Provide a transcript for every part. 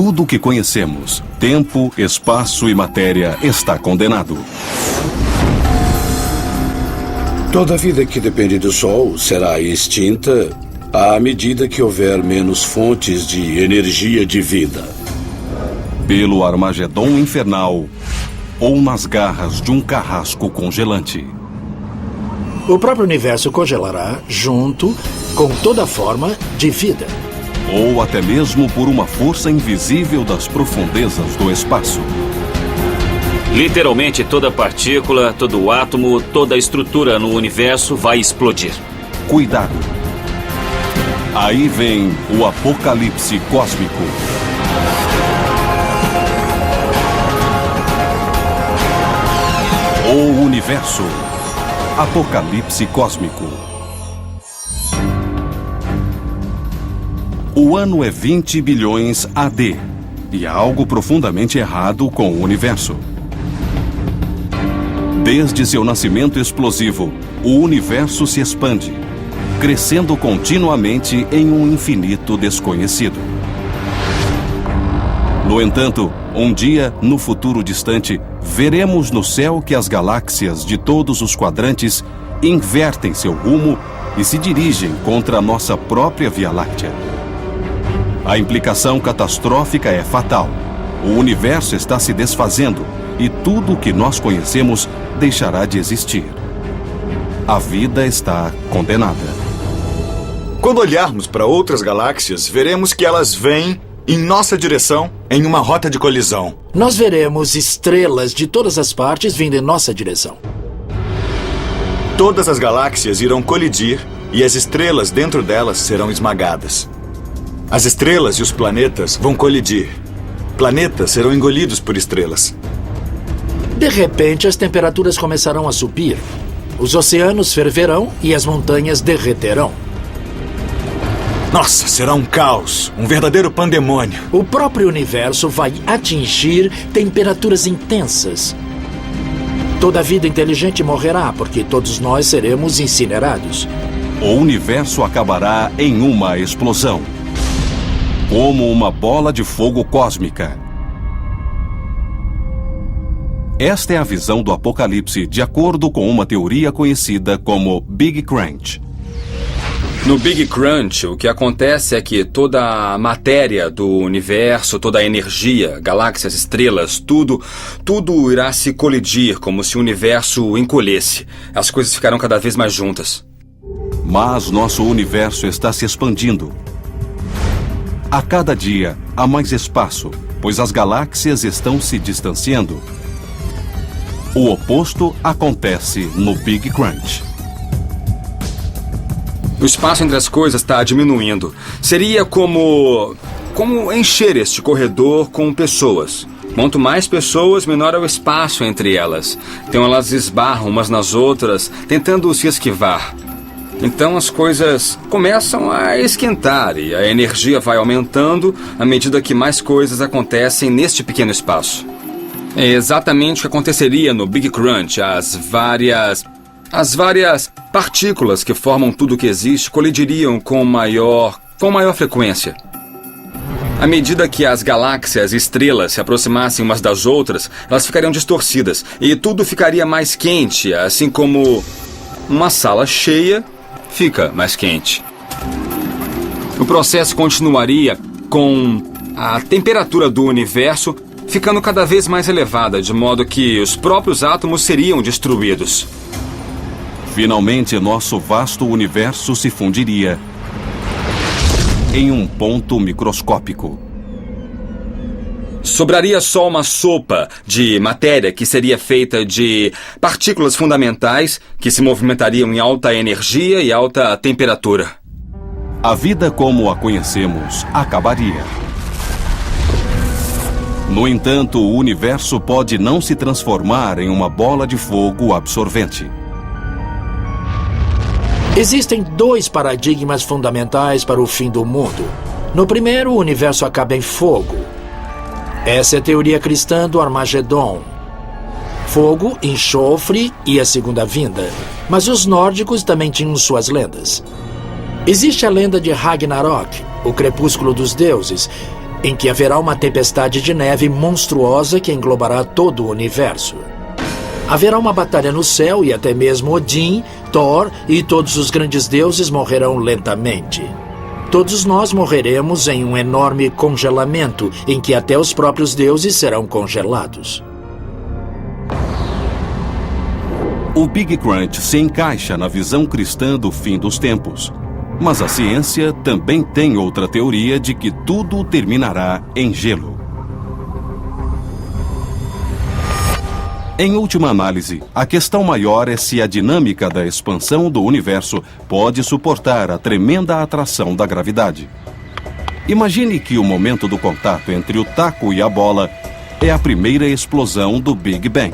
Tudo o que conhecemos, tempo, espaço e matéria, está condenado. Toda vida que depende do Sol será extinta à medida que houver menos fontes de energia de vida. Pelo Armagedon infernal ou nas garras de um carrasco congelante. O próprio universo congelará junto com toda forma de vida. Ou até mesmo por uma força invisível das profundezas do espaço. Literalmente toda partícula, todo átomo, toda estrutura no universo vai explodir. Cuidado! Aí vem o apocalipse cósmico. O universo. Apocalipse cósmico. O ano é 20 bilhões AD. E há algo profundamente errado com o universo. Desde seu nascimento explosivo, o universo se expande, crescendo continuamente em um infinito desconhecido. No entanto, um dia, no futuro distante, veremos no céu que as galáxias de todos os quadrantes invertem seu rumo e se dirigem contra a nossa própria Via Láctea. A implicação catastrófica é fatal. O universo está se desfazendo e tudo o que nós conhecemos deixará de existir. A vida está condenada. Quando olharmos para outras galáxias, veremos que elas vêm em nossa direção em uma rota de colisão. Nós veremos estrelas de todas as partes vindo em nossa direção. Todas as galáxias irão colidir e as estrelas dentro delas serão esmagadas. As estrelas e os planetas vão colidir. Planetas serão engolidos por estrelas. De repente, as temperaturas começarão a subir. Os oceanos ferverão e as montanhas derreterão. Nossa, será um caos, um verdadeiro pandemônio. O próprio universo vai atingir temperaturas intensas. Toda vida inteligente morrerá, porque todos nós seremos incinerados. O universo acabará em uma explosão. Como uma bola de fogo cósmica. Esta é a visão do Apocalipse, de acordo com uma teoria conhecida como Big Crunch. No Big Crunch, o que acontece é que toda a matéria do universo, toda a energia, galáxias, estrelas, tudo irá se colidir, como se o universo encolhesse. As coisas ficarão cada vez mais juntas. Mas nosso universo está se expandindo. A cada dia, há mais espaço, pois as galáxias estão se distanciando. O oposto acontece no Big Crunch. O espaço entre as coisas está diminuindo. Seria como encher este corredor com pessoas. Quanto mais pessoas, menor é o espaço entre elas. Então elas esbarram umas nas outras, tentando se esquivar. Então as coisas começam a esquentar e a energia vai aumentando à medida que mais coisas acontecem neste pequeno espaço. É exatamente o que aconteceria no Big Crunch. As várias partículas que formam tudo o que existe colidiriam com maior frequência. À medida que as galáxias e estrelas se aproximassem umas das outras, elas ficariam distorcidas e tudo ficaria mais quente, assim como uma sala cheia fica mais quente. O processo continuaria com a temperatura do universo ficando cada vez mais elevada, de modo que os próprios átomos seriam destruídos. Finalmente, nosso vasto universo se fundiria em um ponto microscópico. Sobraria só uma sopa de matéria que seria feita de partículas fundamentais que se movimentariam em alta energia e alta temperatura. A vida como a conhecemos acabaria. No entanto, o universo pode não se transformar em uma bola de fogo absorvente. Existem dois paradigmas fundamentais para o fim do mundo. No primeiro, o universo acaba em fogo. Essa é a teoria cristã do Armagedon. Fogo, enxofre e a segunda vinda. Mas os nórdicos também tinham suas lendas. Existe a lenda de Ragnarok, o crepúsculo dos deuses. em que haverá uma tempestade de neve monstruosa que englobará todo o universo. Haverá uma batalha no céu e até mesmo Odin, Thor e todos os grandes deuses morrerão lentamente. Todos nós morreremos em um enorme congelamento, em que até os próprios deuses serão congelados. O Big Crunch se encaixa na visão cristã do fim dos tempos. Mas a ciência também tem outra teoria de que tudo terminará em gelo. Em última análise, a questão maior é se a dinâmica da expansão do universo pode suportar a tremenda atração da gravidade. Imagine que o momento do contato entre o taco e a bola é a primeira explosão do Big Bang.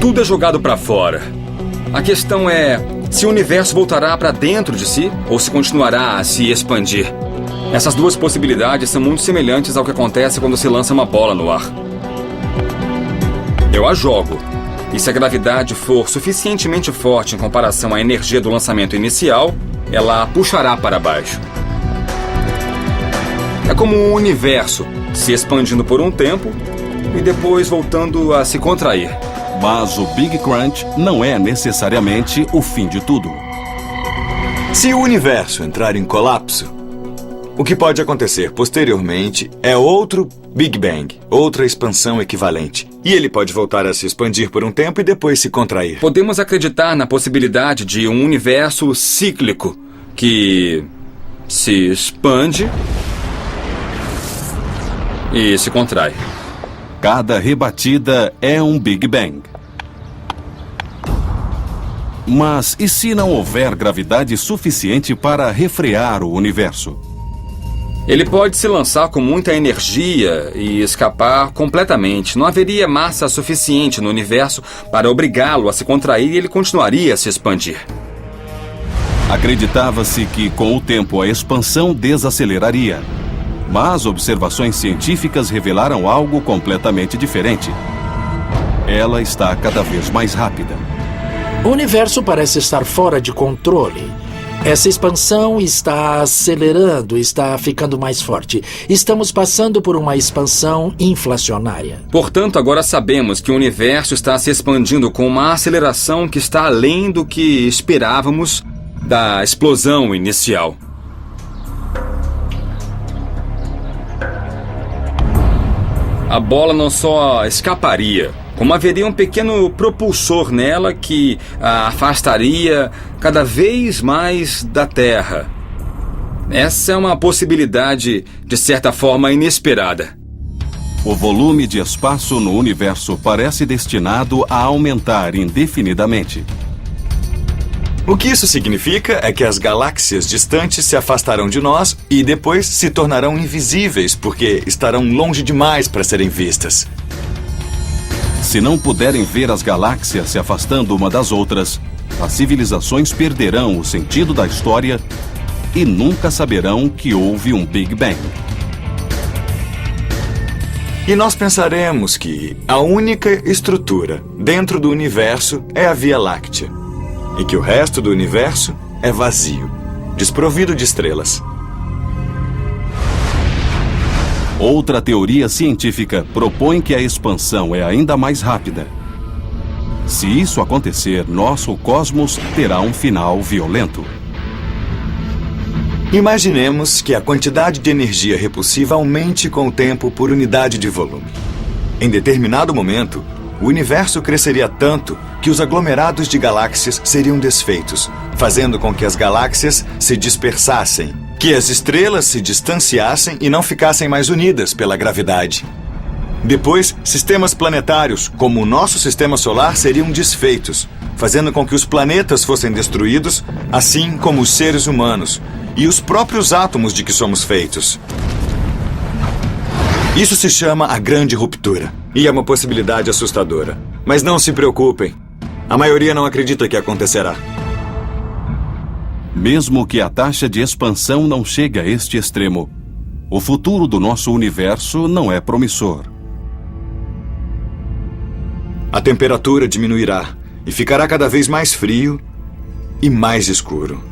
Tudo é jogado para fora. A questão é se o universo voltará para dentro de si ou se continuará a se expandir. Essas duas possibilidades são muito semelhantes ao que acontece quando se lança uma bola no ar. Eu a jogo, e se a gravidade for suficientemente forte em comparação à energia do lançamento inicial, ela a puxará para baixo. É como um universo se expandindo por um tempo e depois voltando a se contrair. Mas o Big Crunch não é necessariamente o fim de tudo. Se o universo entrar em colapso, o que pode acontecer posteriormente é outro Big Bang, outra expansão equivalente. E ele pode voltar a se expandir por um tempo e depois se contrair. Podemos acreditar na possibilidade de um universo cíclico que se expande e se contrai. Cada rebatida é um Big Bang. Mas e se não houver gravidade suficiente para refrear o universo? Ele pode se lançar com muita energia e escapar completamente. Não haveria massa suficiente no universo para obrigá-lo a se contrair e ele continuaria a se expandir. Acreditava-se que, com o tempo, a expansão desaceleraria. Mas observações científicas revelaram algo completamente diferente. Ela está cada vez mais rápida. O universo parece estar fora de controle. Essa expansão está acelerando, está ficando mais forte. Estamos passando por uma expansão inflacionária. Portanto, agora sabemos que o universo está se expandindo com uma aceleração que está além do que esperávamos da explosão inicial. A bola não só escaparia, como haveria um pequeno propulsor nela que a afastaria cada vez mais da Terra. Essa é uma possibilidade, de certa forma, inesperada. O volume de espaço no universo parece destinado a aumentar indefinidamente. O que isso significa é que as galáxias distantes se afastarão de nós e depois se tornarão invisíveis porque estarão longe demais para serem vistas. Se não puderem ver as galáxias se afastando uma das outras, as civilizações perderão o sentido da história e nunca saberão que houve um Big Bang. E nós pensaremos que a única estrutura dentro do universo é a Via Láctea e que o resto do universo é vazio, desprovido de estrelas. Outra teoria científica propõe que a expansão é ainda mais rápida. Se isso acontecer, nosso cosmos terá um final violento. Imaginemos que a quantidade de energia repulsiva aumente com o tempo por unidade de volume. Em determinado momento, o universo cresceria tanto que os aglomerados de galáxias seriam desfeitos, fazendo com que as galáxias se dispersassem, que as estrelas se distanciassem e não ficassem mais unidas pela gravidade. Depois, sistemas planetários, como o nosso sistema solar, seriam desfeitos, fazendo com que os planetas fossem destruídos, assim como os seres humanos e os próprios átomos de que somos feitos. Isso se chama a Grande Ruptura, e é uma possibilidade assustadora. Mas não se preocupem, a maioria não acredita que acontecerá. Mesmo que a taxa de expansão não chegue a este extremo, o futuro do nosso universo não é promissor. A temperatura diminuirá e ficará cada vez mais frio e mais escuro.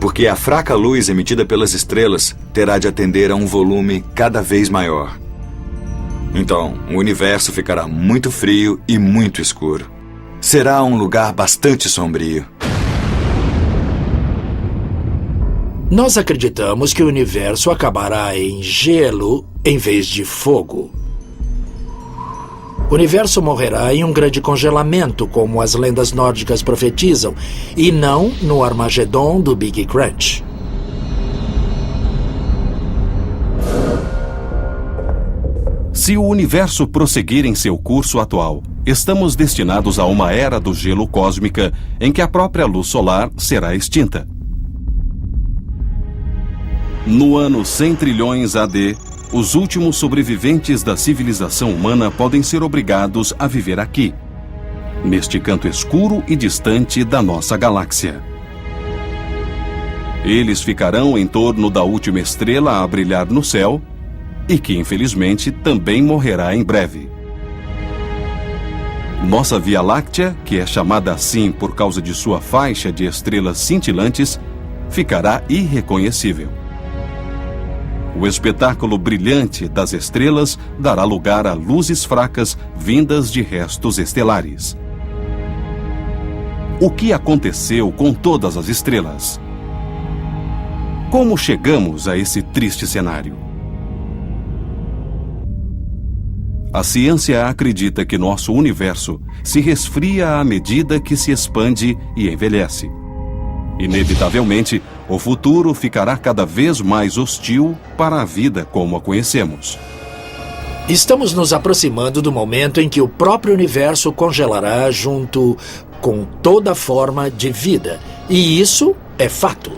porque a fraca luz emitida pelas estrelas terá de atender a um volume cada vez maior. Então, o universo ficará muito frio e muito escuro. Será um lugar bastante sombrio. Nós acreditamos que o universo acabará em gelo em vez de fogo. O universo morrerá em um grande congelamento, como as lendas nórdicas profetizam, e não no Armagedon do Big Crunch. Se o universo prosseguir em seu curso atual, estamos destinados a uma era do gelo cósmica em que a própria luz solar será extinta. No ano 100 trilhões AD, os últimos sobreviventes da civilização humana podem ser obrigados a viver aqui, neste canto escuro e distante da nossa galáxia. Eles ficarão em torno da última estrela a brilhar no céu e que, infelizmente, também morrerá em breve. Nossa Via Láctea, que é chamada assim por causa de sua faixa de estrelas cintilantes, ficará irreconhecível. O espetáculo brilhante das estrelas dará lugar a luzes fracas vindas de restos estelares. O que aconteceu com todas as estrelas? Como chegamos a esse triste cenário? A ciência acredita que nosso universo se resfria à medida que se expande e envelhece. Inevitavelmente, o futuro ficará cada vez mais hostil para a vida como a conhecemos. Estamos nos aproximando do momento em que o próprio universo congelará junto com toda forma de vida. E isso é fato.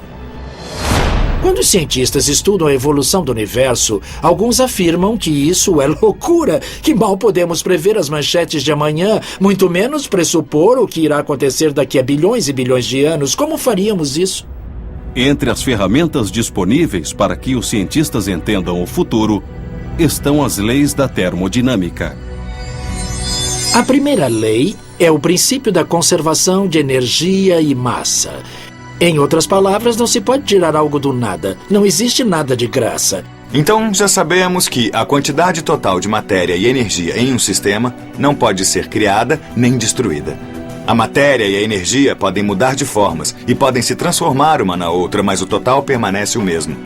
Quando os cientistas estudam a evolução do universo, alguns afirmam que isso é loucura, que mal podemos prever as manchetes de amanhã, muito menos pressupor o que irá acontecer daqui a bilhões e bilhões de anos. Como faríamos isso? Entre as ferramentas disponíveis para que os cientistas entendam o futuro, estão as leis da termodinâmica. A primeira lei é o princípio da conservação de energia e massa. Em outras palavras, não se pode tirar algo do nada. Não existe nada de graça. Então, já sabemos que a quantidade total de matéria e energia em um sistema não pode ser criada nem destruída. A matéria e a energia podem mudar de formas e podem se transformar uma na outra, mas o total permanece o mesmo.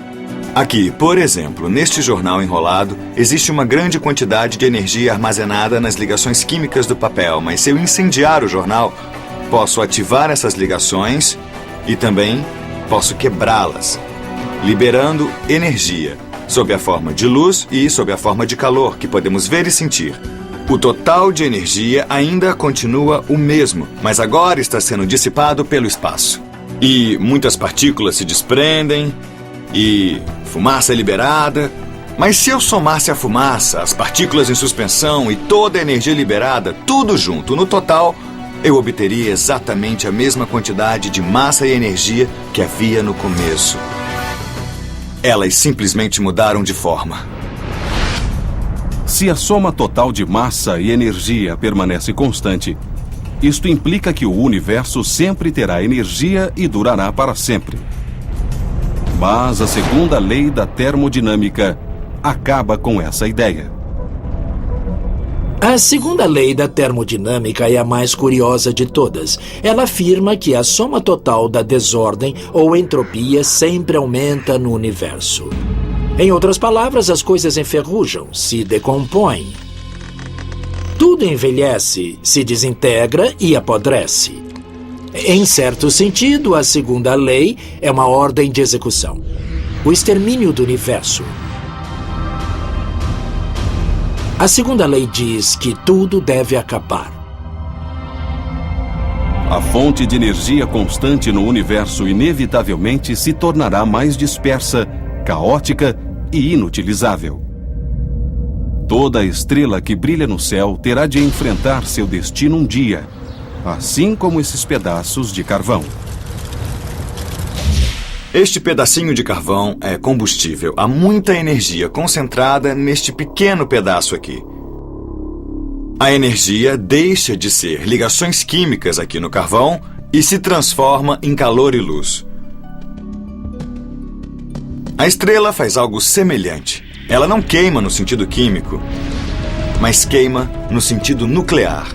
Aqui, por exemplo, neste jornal enrolado, existe uma grande quantidade de energia armazenada nas ligações químicas do papel, mas se eu incendiar o jornal, posso ativar essas ligações e também posso quebrá-las, liberando energia, sob a forma de luz e sob a forma de calor, que podemos ver e sentir. O total de energia ainda continua o mesmo, mas agora está sendo dissipado pelo espaço. E muitas partículas se desprendem, e fumaça é liberada. Mas se eu somasse a fumaça, as partículas em suspensão e toda a energia liberada, tudo junto, no total, eu obteria exatamente a mesma quantidade de massa e energia que havia no começo. Elas simplesmente mudaram de forma. Se a soma total de massa e energia permanece constante, isto implica que o universo sempre terá energia e durará para sempre. Mas a segunda lei da termodinâmica acaba com essa ideia. A segunda lei da termodinâmica é a mais curiosa de todas. Ela afirma que a soma total da desordem ou entropia sempre aumenta no universo. Em outras palavras, as coisas enferrujam, se decompõem. Tudo envelhece, se desintegra e apodrece. Em certo sentido, a segunda lei é uma ordem de execução. O extermínio do universo. A segunda lei diz que tudo deve acabar. A fonte de energia constante no universo inevitavelmente se tornará mais dispersa, caótica e inutilizável. Toda estrela que brilha no céu terá de enfrentar seu destino um dia, assim como esses pedaços de carvão. Este pedacinho de carvão é combustível. Há muita energia concentrada neste pequeno pedaço aqui. A energia deixa de ser ligações químicas aqui no carvão e se transforma em calor e luz. A estrela faz algo semelhante. Ela não queima no sentido químico, mas queima no sentido nuclear.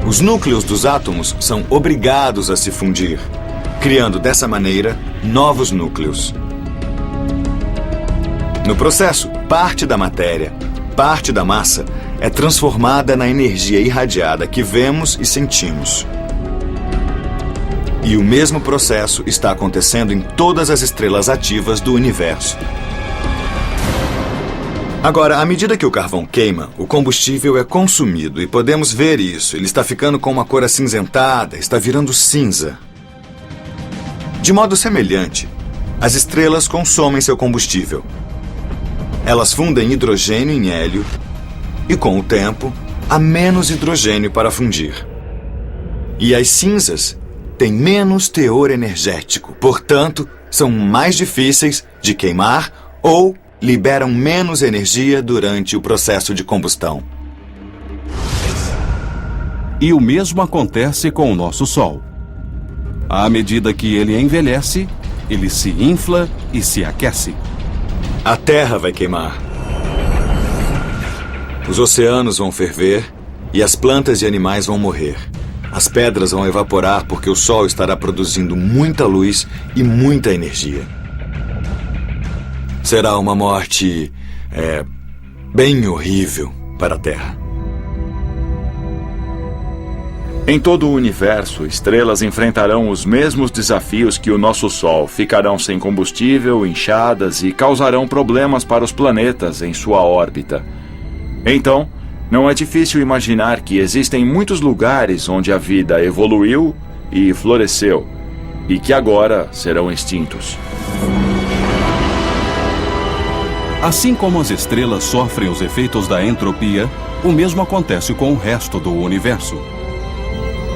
Os núcleos dos átomos são obrigados a se fundir, criando dessa maneira novos núcleos. No processo, parte da matéria, parte da massa, é transformada na energia irradiada que vemos e sentimos. E o mesmo processo está acontecendo em todas as estrelas ativas do universo. Agora, à medida que o carvão queima, o combustível é consumido e podemos ver isso. Ele está ficando com uma cor acinzentada, está virando cinza. De modo semelhante, as estrelas consomem seu combustível. Elas fundem hidrogênio em hélio e, com o tempo, há menos hidrogênio para fundir. E as cinzas têm menos teor energético, portanto, são mais difíceis de queimar ou liberam menos energia durante o processo de combustão. E o mesmo acontece com o nosso Sol. À medida que ele envelhece, ele se infla e se aquece. A Terra vai queimar. Os oceanos vão ferver e as plantas e animais vão morrer. As pedras vão evaporar porque o Sol estará produzindo muita luz e muita energia. Será uma morte, bem horrível para a Terra. Em todo o universo, estrelas enfrentarão os mesmos desafios que o nosso Sol. Ficarão sem combustível, inchadas e causarão problemas para os planetas em sua órbita. Então, não é difícil imaginar que existem muitos lugares onde a vida evoluiu e floresceu, e que agora serão extintos. Assim como as estrelas sofrem os efeitos da entropia, o mesmo acontece com o resto do universo.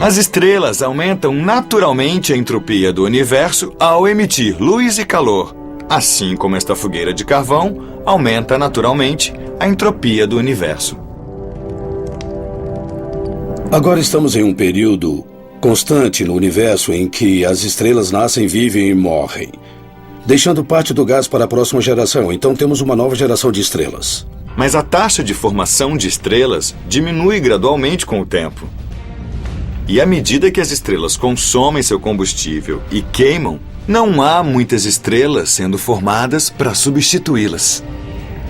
As estrelas aumentam naturalmente a entropia do universo ao emitir luz e calor, assim como esta fogueira de carvão aumenta naturalmente a entropia do universo. Agora estamos em um período constante no universo em que as estrelas nascem, vivem e morrem, deixando parte do gás para a próxima geração. Então temos uma nova geração de estrelas. Mas a taxa de formação de estrelas diminui gradualmente com o tempo. E à medida que as estrelas consomem seu combustível e queimam, não há muitas estrelas sendo formadas para substituí-las.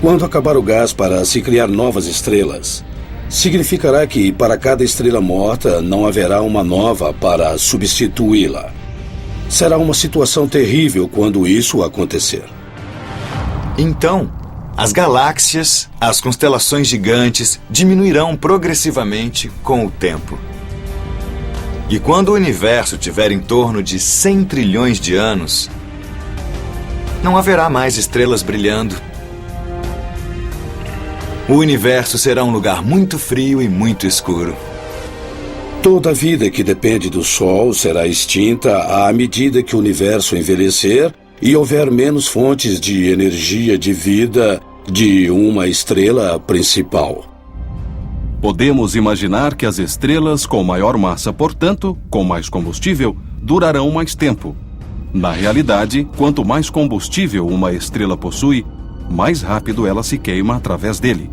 Quando acabar o gás para se criar novas estrelas, significará que para cada estrela morta não haverá uma nova para substituí-la. Será uma situação terrível quando isso acontecer. Então, as galáxias, as constelações gigantes diminuirão progressivamente com o tempo. E quando o universo tiver em torno de 100 trilhões de anos, não haverá mais estrelas brilhando. O universo será um lugar muito frio e muito escuro. Toda a vida que depende do Sol será extinta à medida que o universo envelhecer e houver menos fontes de energia de vida de uma estrela principal. Podemos imaginar que as estrelas com maior massa, portanto, com mais combustível, durarão mais tempo. Na realidade, quanto mais combustível uma estrela possui, mais rápido ela se queima através dele.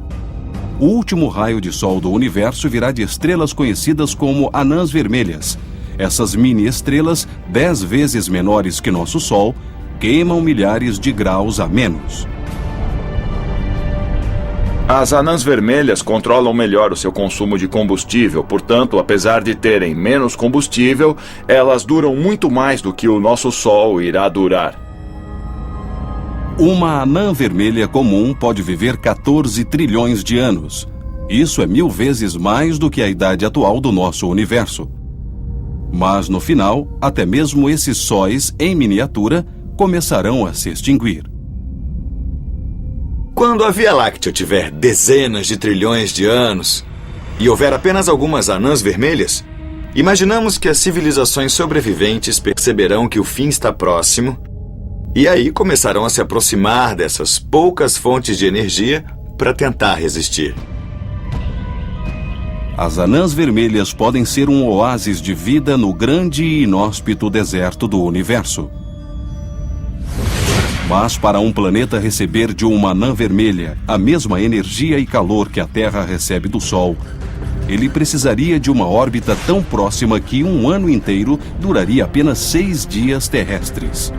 O último raio de sol do universo virá de estrelas conhecidas como anãs vermelhas. Essas mini-estrelas, 10 vezes menores que nosso Sol, queimam milhares de graus a menos. As anãs vermelhas controlam melhor o seu consumo de combustível, portanto, apesar de terem menos combustível, elas duram muito mais do que o nosso Sol irá durar. Uma anã vermelha comum pode viver 14 trilhões de anos. Isso é 1000 vezes mais do que a idade atual do nosso universo. Mas, no final, até mesmo esses sóis, em miniatura, começarão a se extinguir. Quando a Via Láctea tiver dezenas de trilhões de anos e houver apenas algumas anãs vermelhas, imaginamos que as civilizações sobreviventes perceberão que o fim está próximo e aí começarão a se aproximar dessas poucas fontes de energia para tentar resistir. As anãs vermelhas podem ser um oásis de vida no grande e inóspito deserto do universo. Mas para um planeta receber de uma anã vermelha a mesma energia e calor que a Terra recebe do Sol, ele precisaria de uma órbita tão próxima que um ano inteiro duraria apenas 6 dias terrestres.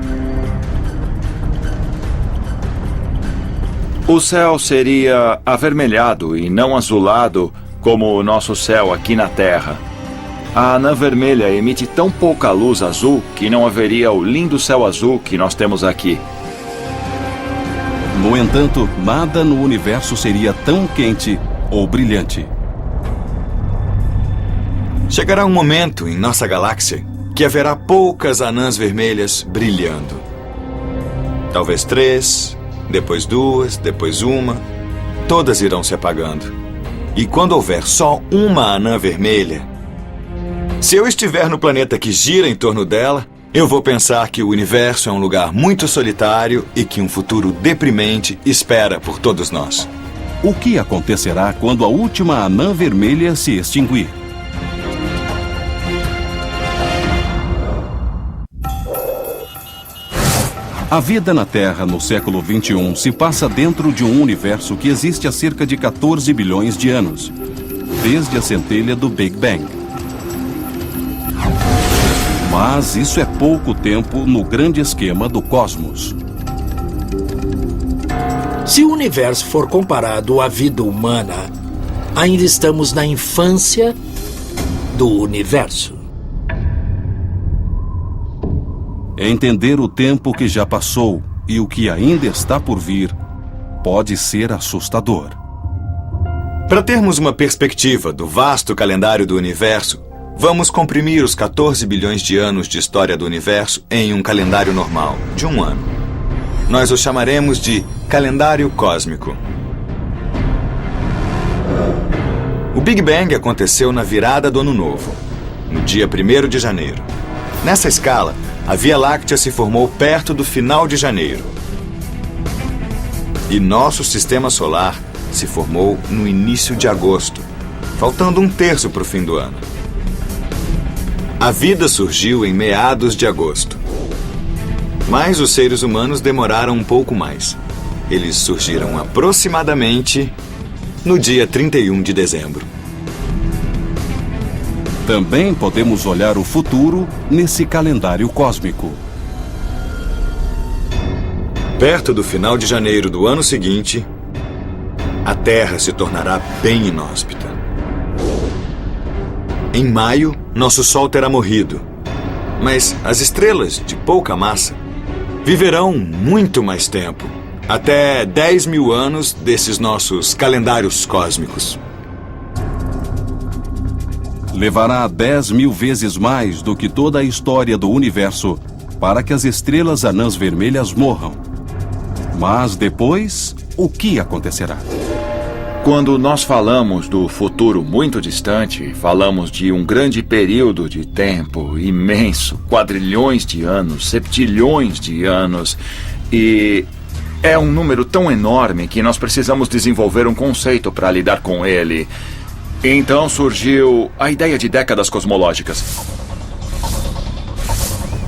O céu seria avermelhado e não azulado como o nosso céu aqui na Terra. A anã vermelha emite tão pouca luz azul que não haveria o lindo céu azul que nós temos aqui. No entanto, nada no universo seria tão quente ou brilhante. Chegará um momento em nossa galáxia que haverá poucas anãs vermelhas brilhando. Talvez 3, depois 2, depois 1. Todas irão se apagando. E quando houver só uma anã vermelha, se eu estiver no planeta que gira em torno dela, eu vou pensar que o universo é um lugar muito solitário e que um futuro deprimente espera por todos nós. O que acontecerá quando a última anã vermelha se extinguir? A vida na Terra no século XXI se passa dentro de um universo que existe há cerca de 14 bilhões de anos, desde a centelha do Big Bang. Mas isso é pouco tempo no grande esquema do cosmos. Se o universo for comparado à vida humana, ainda estamos na infância do universo. Entender o tempo que já passou e o que ainda está por vir pode ser assustador. Para termos uma perspectiva do vasto calendário do universo, vamos comprimir os 14 bilhões de anos de história do universo em um calendário normal, de um ano. Nós o chamaremos de calendário cósmico. O Big Bang aconteceu na virada do Ano Novo, no dia 1º de janeiro. Nessa escala, a Via Láctea se formou perto do final de janeiro. E nosso sistema solar se formou no início de agosto, faltando 1/3 para o fim do ano. A vida surgiu em meados de agosto. Mas os seres humanos demoraram um pouco mais. Eles surgiram aproximadamente no dia 31 de dezembro. Também podemos olhar o futuro nesse calendário cósmico. Perto do final de janeiro do ano seguinte, a Terra se tornará bem inóspita. Em maio, nosso Sol terá morrido. Mas as estrelas de pouca massa viverão muito mais tempo, até 10 mil anos desses nossos calendários cósmicos. Levará 10 mil vezes mais do que toda a história do universo para que as estrelas anãs vermelhas morram. Mas depois, o que acontecerá? Quando nós falamos do futuro muito distante, falamos de um grande período de tempo imenso, quadrilhões de anos, septilhões de anos, e é um número tão enorme que nós precisamos desenvolver um conceito para lidar com ele. Então surgiu a ideia de décadas cosmológicas.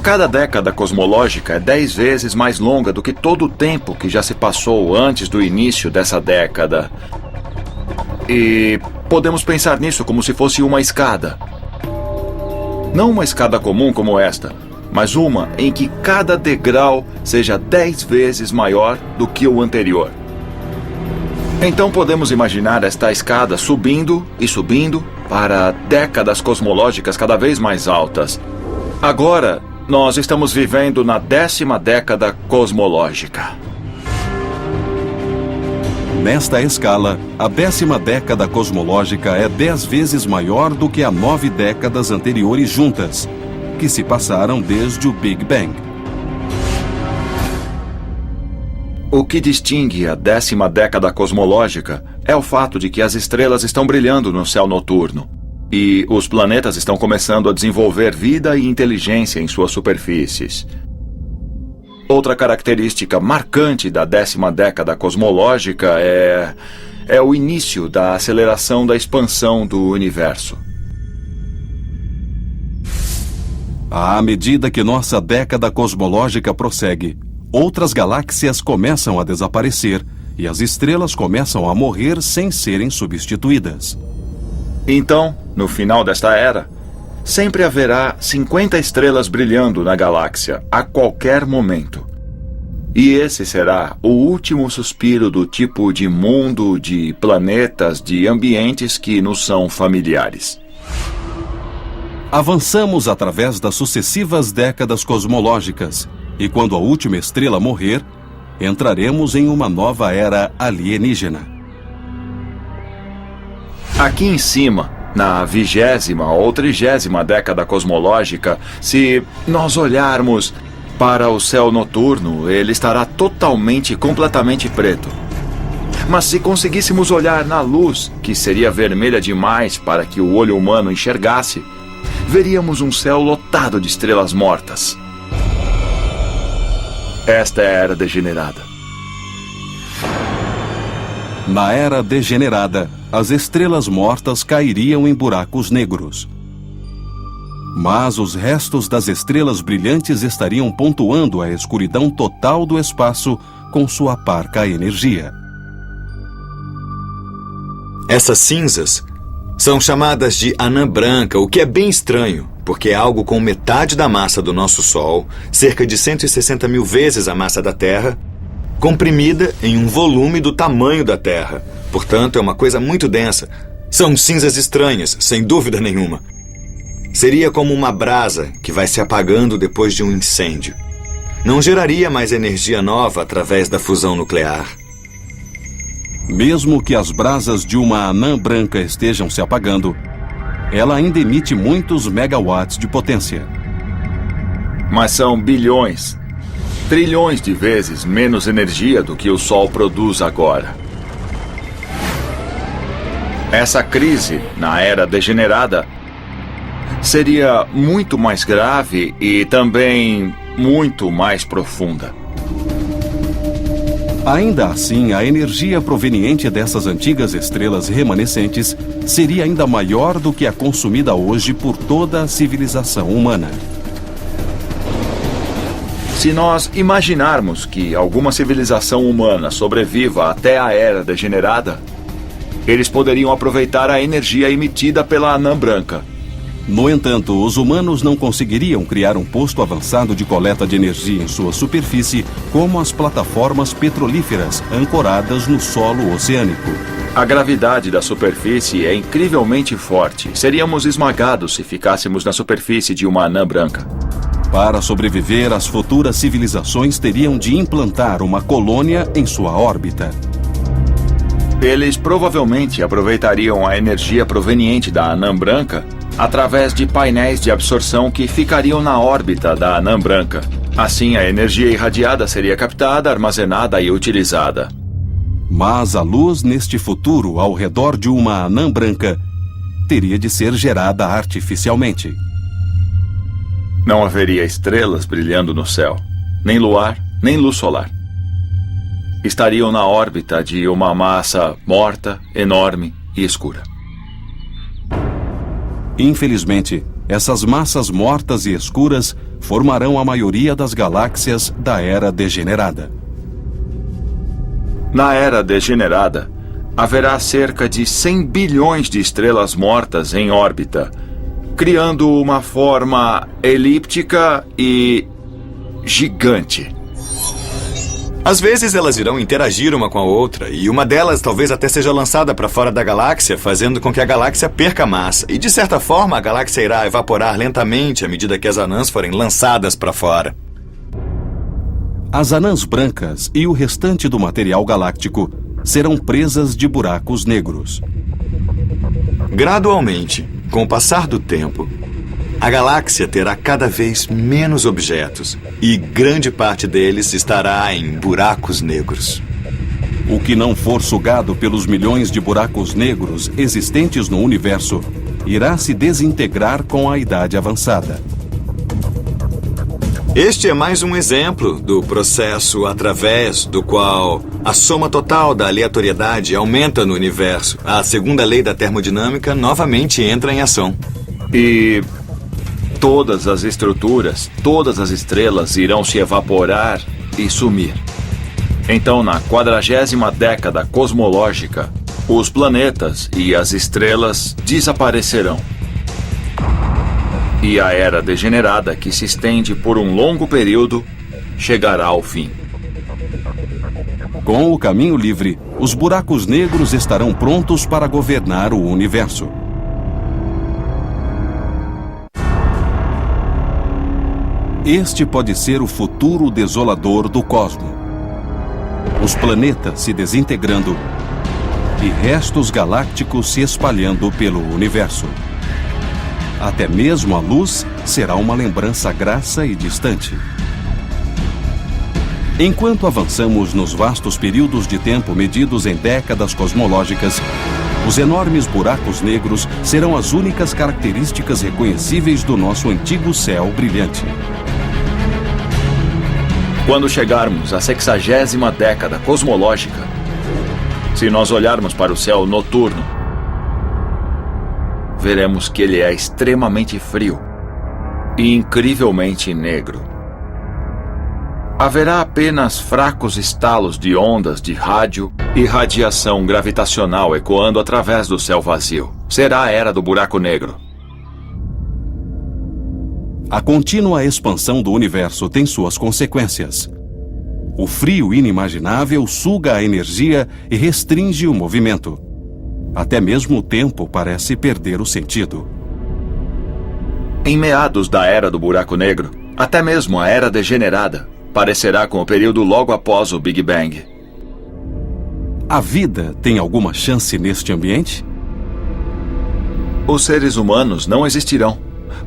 Cada década cosmológica é 10 vezes mais longa do que todo o tempo que já se passou antes do início dessa década. E podemos pensar nisso como se fosse uma escada. Não uma escada comum como esta, mas uma em que cada degrau seja 10 vezes maior do que o anterior. Então podemos imaginar esta escada subindo e subindo para décadas cosmológicas cada vez mais altas. Agora, nós estamos vivendo na 10ª década cosmológica. Nesta escala, a 10ª década cosmológica é 10 vezes maior do que as 9 décadas anteriores juntas, que se passaram desde o Big Bang. O que distingue a 10ª década cosmológica é o fato de que as estrelas estão brilhando no céu noturno e os planetas estão começando a desenvolver vida e inteligência em suas superfícies. Outra característica marcante da 10ª década cosmológica é o início da aceleração da expansão do universo. À medida que nossa década cosmológica prossegue, outras galáxias começam a desaparecer e as estrelas começam a morrer sem serem substituídas. Então, no final desta era, sempre haverá 50 estrelas brilhando na galáxia a qualquer momento. E esse será o último suspiro do tipo de mundo, de planetas, de ambientes que nos são familiares. Avançamos através das sucessivas décadas cosmológicas, e quando a última estrela morrer, entraremos em uma nova era alienígena. Aqui em cima, na 20ª ou 30ª década cosmológica, se nós olharmos para o céu noturno, ele estará completamente preto. Mas se conseguíssemos olhar na luz, que seria vermelha demais para que o olho humano enxergasse, veríamos um céu lotado de estrelas mortas. Esta é a Era Degenerada. Na Era Degenerada, as estrelas mortas cairiam em buracos negros. Mas os restos das estrelas brilhantes estariam pontuando a escuridão total do espaço com sua parca energia. Essas cinzas são chamadas de anã branca, o que é bem estranho, porque é algo com metade da massa do nosso Sol, cerca de 160 mil vezes a massa da Terra, comprimida em um volume do tamanho da Terra. Portanto, é uma coisa muito densa. São cinzas estranhas, sem dúvida nenhuma. Seria como uma brasa que vai se apagando depois de um incêndio. Não geraria mais energia nova através da fusão nuclear. Mesmo que as brasas de uma anã branca estejam se apagando, ela ainda emite muitos megawatts de potência. Mas são bilhões, trilhões de vezes menos energia do que o Sol produz agora. Essa crise, na Era Degenerada, seria muito mais grave e também muito mais profunda. Ainda assim, a energia proveniente dessas antigas estrelas remanescentes seria ainda maior do que a consumida hoje por toda a civilização humana. Se nós imaginarmos que alguma civilização humana sobreviva até a Era Degenerada, eles poderiam aproveitar a energia emitida pela anã branca. No entanto, os humanos não conseguiriam criar um posto avançado de coleta de energia em sua superfície como as plataformas petrolíferas ancoradas no solo oceânico. A gravidade da superfície é incrivelmente forte. Seríamos esmagados se ficássemos na superfície de uma anã branca. Para sobreviver, as futuras civilizações teriam de implantar uma colônia em sua órbita. Eles provavelmente aproveitariam a energia proveniente da anã branca através de painéis de absorção que ficariam na órbita da anã branca. Assim, a energia irradiada seria captada, armazenada e utilizada. Mas a luz neste futuro ao redor de uma anã branca teria de ser gerada artificialmente. Não haveria estrelas brilhando no céu, nem luar, nem luz solar. Estariam na órbita de uma massa morta, enorme e escura. Infelizmente, essas massas mortas e escuras formarão a maioria das galáxias da Era Degenerada. Na Era Degenerada, haverá cerca de 100 bilhões de estrelas mortas em órbita, criando uma forma elíptica e gigante. Às vezes elas irão interagir uma com a outra, e uma delas talvez até seja lançada para fora da galáxia, fazendo com que a galáxia perca massa. E de certa forma, a galáxia irá evaporar lentamente à medida que as anãs forem lançadas para fora. As anãs brancas e o restante do material galáctico serão presas de buracos negros. Gradualmente, com o passar do tempo, a galáxia terá cada vez menos objetos e grande parte deles estará em buracos negros. O que não for sugado pelos milhões de buracos negros existentes no universo irá se desintegrar com a idade avançada. Este é mais um exemplo do processo através do qual a soma total da aleatoriedade aumenta no universo. A segunda lei da termodinâmica novamente entra em ação. E todas as estruturas, todas as estrelas irão se evaporar e sumir. Então, na 40ª década cosmológica, os planetas e as estrelas desaparecerão. E a era degenerada, que se estende por um longo período, chegará ao fim. Com o caminho livre, os buracos negros estarão prontos para governar o universo. Este pode ser o futuro desolador do cosmos. Os planetas se desintegrando e restos galácticos se espalhando pelo universo. Até mesmo a luz será uma lembrança grassa e distante. Enquanto avançamos nos vastos períodos de tempo medidos em décadas cosmológicas, os enormes buracos negros serão as únicas características reconhecíveis do nosso antigo céu brilhante. Quando chegarmos à 60ª década cosmológica, se nós olharmos para o céu noturno, veremos que ele é extremamente frio e incrivelmente negro. Haverá apenas fracos estalos de ondas de rádio e radiação gravitacional ecoando através do céu vazio. Será a era do buraco negro. A contínua expansão do universo tem suas consequências. O frio inimaginável suga a energia e restringe o movimento. Até mesmo o tempo parece perder o sentido. Em meados da era do buraco negro, até mesmo a era degenerada parecerá com o período logo após o Big Bang. A vida tem alguma chance neste ambiente? Os seres humanos não existirão,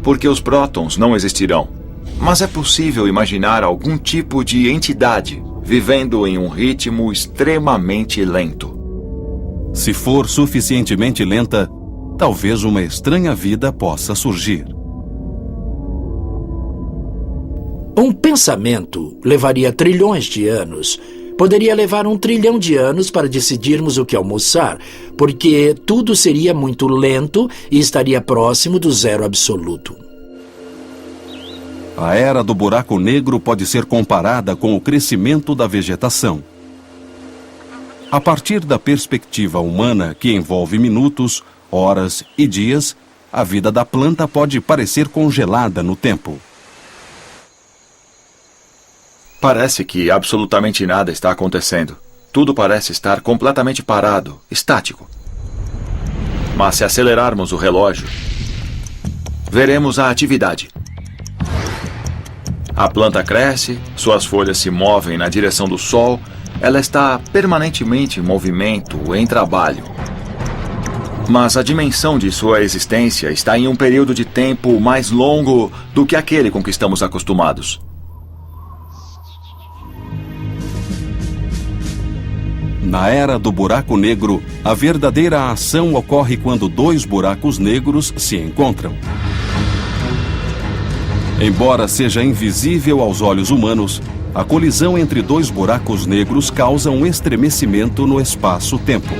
porque os prótons não existirão. Mas é possível imaginar algum tipo de entidade vivendo em um ritmo extremamente lento. Se for suficientemente lenta, talvez uma estranha vida possa surgir. Um pensamento levaria trilhões de anos. Poderia levar 1 trilhão de anos para decidirmos o que almoçar, porque tudo seria muito lento e estaria próximo do zero absoluto. A era do buraco negro pode ser comparada com o crescimento da vegetação. A partir da perspectiva humana, que envolve minutos, horas e dias, a vida da planta pode parecer congelada no tempo. Parece que absolutamente nada está acontecendo. Tudo parece estar completamente parado, estático. Mas se acelerarmos o relógio, veremos a atividade. A planta cresce, suas folhas se movem na direção do sol, ela está permanentemente em movimento, em trabalho. Mas a dimensão de sua existência está em um período de tempo mais longo do que aquele com que estamos acostumados. Na era do buraco negro, a verdadeira ação ocorre quando 2 buracos negros se encontram. Embora seja invisível aos olhos humanos, a colisão entre 2 buracos negros causa um estremecimento no espaço-tempo.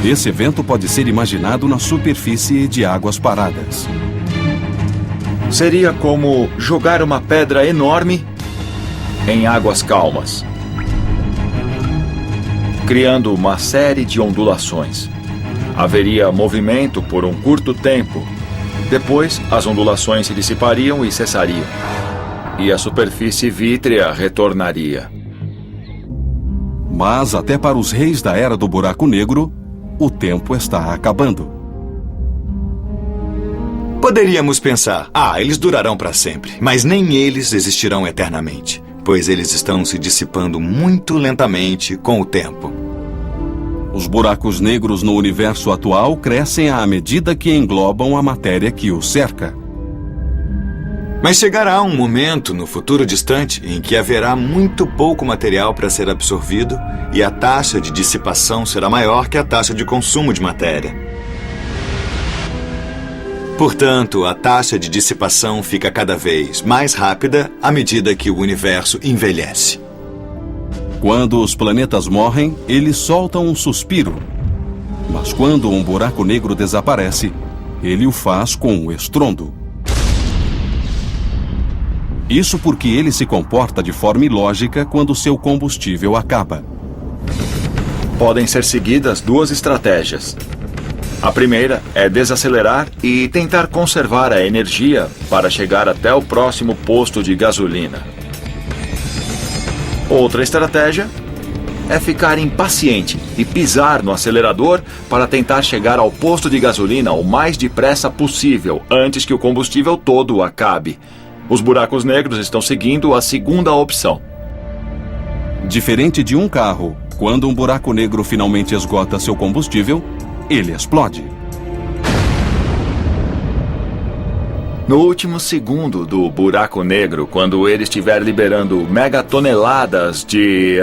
Esse evento pode ser imaginado na superfície de águas paradas. Seria como jogar uma pedra enorme em águas calmas, criando uma série de ondulações. Haveria movimento por um curto tempo. Depois, as ondulações se dissipariam e cessariam. E a superfície vítrea retornaria. Mas até para os reis da era do buraco negro, o tempo está acabando. Poderíamos pensar, eles durarão para sempre, mas nem eles existirão eternamente, pois eles estão se dissipando muito lentamente com o tempo. Os buracos negros no universo atual crescem à medida que englobam a matéria que os cerca. Mas chegará um momento no futuro distante em que haverá muito pouco material para ser absorvido e a taxa de dissipação será maior que a taxa de consumo de matéria. Portanto, a taxa de dissipação fica cada vez mais rápida à medida que o universo envelhece. Quando os planetas morrem, eles soltam um suspiro. Mas quando um buraco negro desaparece, ele o faz com um estrondo. Isso porque ele se comporta de forma ilógica quando seu combustível acaba. Podem ser seguidas duas estratégias. A primeira é desacelerar e tentar conservar a energia para chegar até o próximo posto de gasolina. Outra estratégia é ficar impaciente e pisar no acelerador para tentar chegar ao posto de gasolina o mais depressa possível, antes que o combustível todo acabe. Os buracos negros estão seguindo a segunda opção. Diferente de um carro, quando um buraco negro finalmente esgota seu combustível, ele explode. No último segundo do buraco negro, quando ele estiver liberando megatoneladas de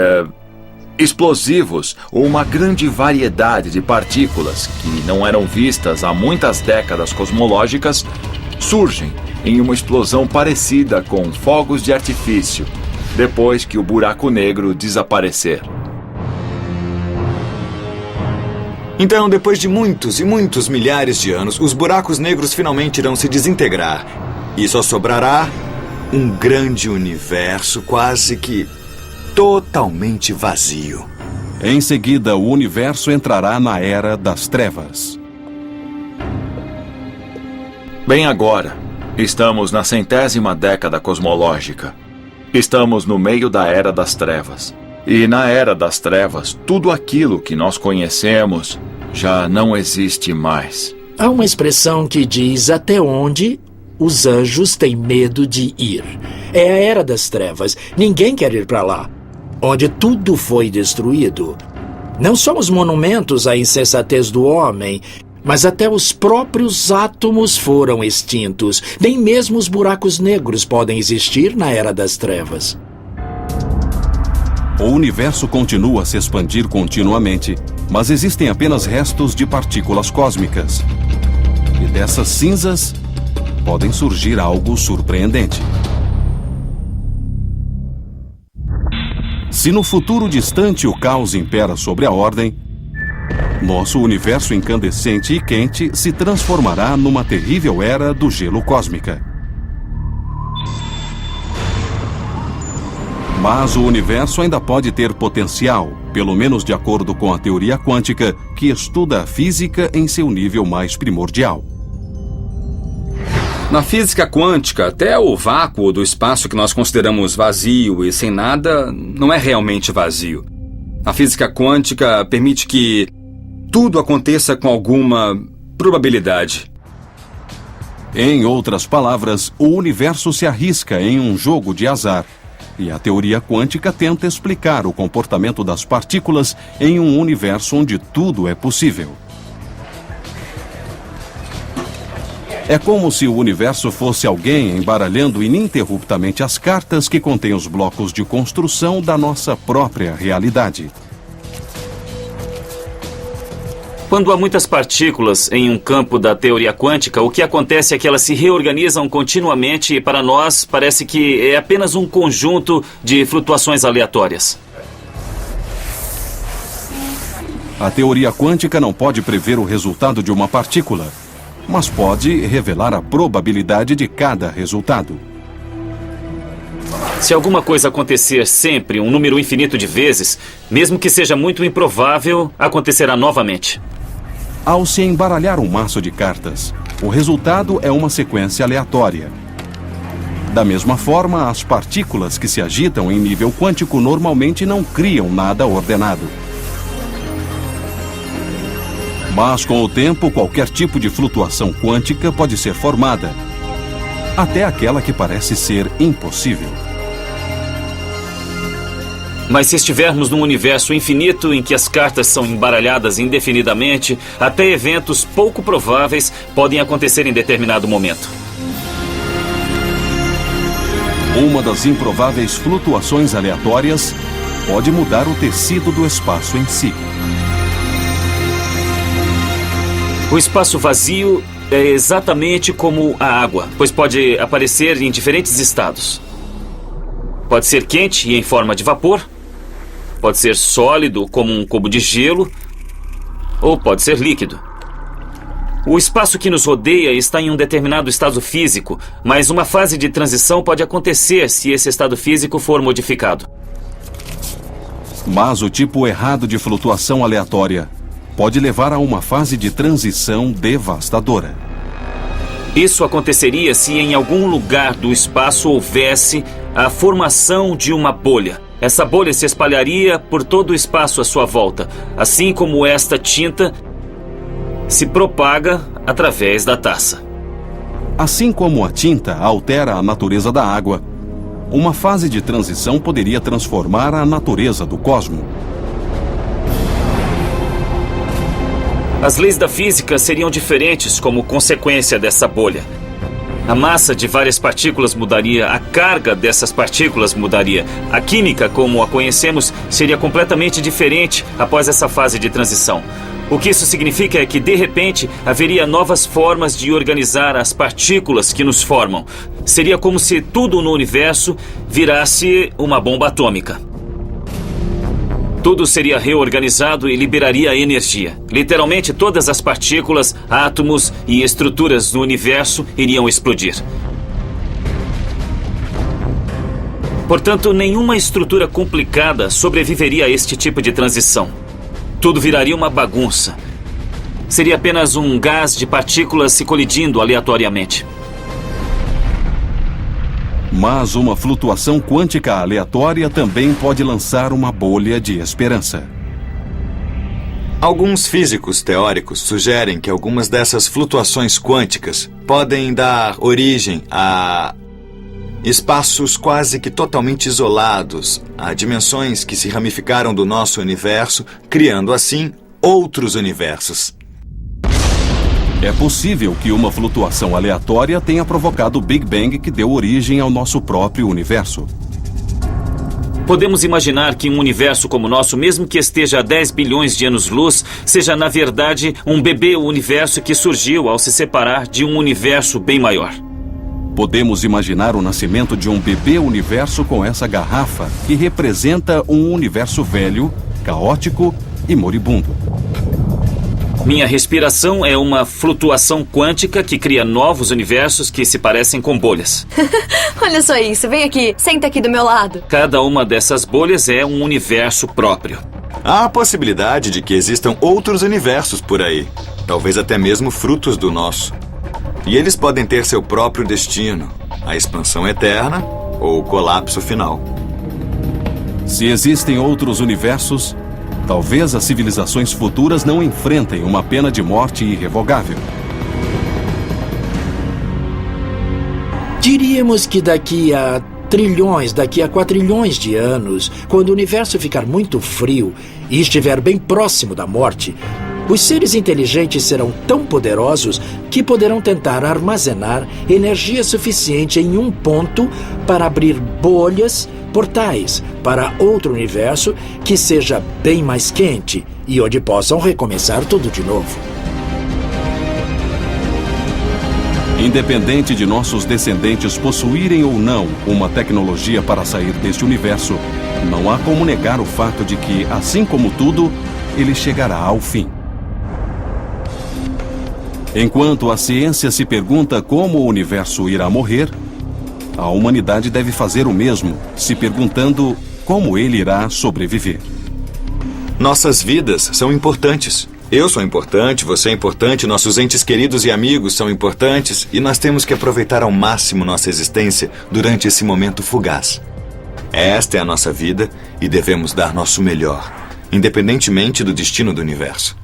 explosivos ou uma grande variedade de partículas que não eram vistas há muitas décadas cosmológicas, surgem em uma explosão parecida com fogos de artifício, depois que o buraco negro desaparecer. Então, depois de muitos e muitos milhares de anos, os buracos negros finalmente irão se desintegrar. E só sobrará um grande universo quase que totalmente vazio. Em seguida, o universo entrará na Era das Trevas. Bem agora, estamos na 100ª década cosmológica. Estamos no meio da Era das Trevas. E na Era das Trevas, tudo aquilo que nós conhecemos já não existe mais. Há uma expressão que diz até onde os anjos têm medo de ir. É a Era das Trevas. Ninguém quer ir para lá, onde tudo foi destruído. Não só os monumentos à insensatez do homem, mas até os próprios átomos foram extintos. Nem mesmo os buracos negros podem existir na Era das Trevas. O universo continua a se expandir continuamente, mas existem apenas restos de partículas cósmicas. E dessas cinzas podem surgir algo surpreendente. Se no futuro distante o caos impera sobre a ordem, nosso universo incandescente e quente se transformará numa terrível era do gelo cósmica. Mas o universo ainda pode ter potencial, pelo menos de acordo com a teoria quântica, que estuda a física em seu nível mais primordial. Na física quântica, até o vácuo do espaço que nós consideramos vazio e sem nada não é realmente vazio. A física quântica permite que tudo aconteça com alguma probabilidade. Em outras palavras, o universo se arrisca em um jogo de azar. E a teoria quântica tenta explicar o comportamento das partículas em um universo onde tudo é possível. É como se o universo fosse alguém embaralhando ininterruptamente as cartas que contêm os blocos de construção da nossa própria realidade. Quando há muitas partículas em um campo da teoria quântica, o que acontece é que elas se reorganizam continuamente e para nós parece que é apenas um conjunto de flutuações aleatórias. A teoria quântica não pode prever o resultado de uma partícula, mas pode revelar a probabilidade de cada resultado. Se alguma coisa acontecer sempre um número infinito de vezes, mesmo que seja muito improvável, acontecerá novamente. Ao se embaralhar um maço de cartas, o resultado é uma sequência aleatória. Da mesma forma, as partículas que se agitam em nível quântico normalmente não criam nada ordenado. Mas com o tempo, qualquer tipo de flutuação quântica pode ser formada, até aquela que parece ser impossível. Mas se estivermos num universo infinito em que as cartas são embaralhadas indefinidamente, até eventos pouco prováveis podem acontecer em determinado momento. Uma das improváveis flutuações aleatórias pode mudar o tecido do espaço em si. O espaço vazio é exatamente como a água, pois pode aparecer em diferentes estados. Pode ser quente e em forma de vapor, pode ser sólido como um cubo de gelo, ou pode ser líquido. O espaço que nos rodeia está em um determinado estado físico, mas uma fase de transição pode acontecer se esse estado físico for modificado. Mas o tipo errado de flutuação aleatória pode levar a uma fase de transição devastadora. Isso aconteceria se em algum lugar do espaço houvesse a formação de uma bolha. Essa bolha se espalharia por todo o espaço à sua volta, assim como esta tinta se propaga através da taça. Assim como a tinta altera a natureza da água, uma fase de transição poderia transformar a natureza do cosmos. As leis da física seriam diferentes como consequência dessa bolha. A massa de várias partículas mudaria, a carga dessas partículas mudaria. A química, como a conhecemos, seria completamente diferente após essa fase de transição. O que isso significa é que, de repente, haveria novas formas de organizar as partículas que nos formam. Seria como se tudo no universo virasse uma bomba atômica. Tudo seria reorganizado e liberaria energia. Literalmente, todas as partículas, átomos e estruturas do universo iriam explodir. Portanto, nenhuma estrutura complicada sobreviveria a este tipo de transição. Tudo viraria uma bagunça. Seria apenas um gás de partículas se colidindo aleatoriamente. Mas uma flutuação quântica aleatória também pode lançar uma bolha de esperança. Alguns físicos teóricos sugerem que algumas dessas flutuações quânticas podem dar origem a espaços quase que totalmente isolados, a dimensões que se ramificaram do nosso universo, criando assim outros universos. É possível que uma flutuação aleatória tenha provocado o Big Bang que deu origem ao nosso próprio universo. Podemos imaginar que um universo como o nosso, mesmo que esteja a 10 bilhões de anos-luz, seja na verdade um bebê universo que surgiu ao se separar de um universo bem maior. Podemos imaginar o nascimento de um bebê universo com essa garrafa que representa um universo velho, caótico e moribundo. Minha respiração é uma flutuação quântica que cria novos universos que se parecem com bolhas. Olha só isso, vem aqui, senta aqui do meu lado. Cada uma dessas bolhas é um universo próprio. Há a possibilidade de que existam outros universos por aí, talvez até mesmo frutos do nosso. E eles podem ter seu próprio destino, a expansão eterna ou o colapso final. Se existem outros universos, talvez as civilizações futuras não enfrentem uma pena de morte irrevogável. Diríamos que daqui a quatrilhões de anos, quando o universo ficar muito frio e estiver bem próximo da morte, os seres inteligentes serão tão poderosos que poderão tentar armazenar energia suficiente em um ponto para abrir bolhas, portais, para outro universo que seja bem mais quente e onde possam recomeçar tudo de novo. Independente de nossos descendentes possuírem ou não uma tecnologia para sair deste universo, não há como negar o fato de que, assim como tudo, ele chegará ao fim. Enquanto a ciência se pergunta como o universo irá morrer, a humanidade deve fazer o mesmo, se perguntando como ele irá sobreviver. Nossas vidas são importantes. Eu sou importante, você é importante, nossos entes queridos e amigos são importantes e nós temos que aproveitar ao máximo nossa existência durante esse momento fugaz. Esta é a nossa vida e devemos dar nosso melhor, independentemente do destino do universo.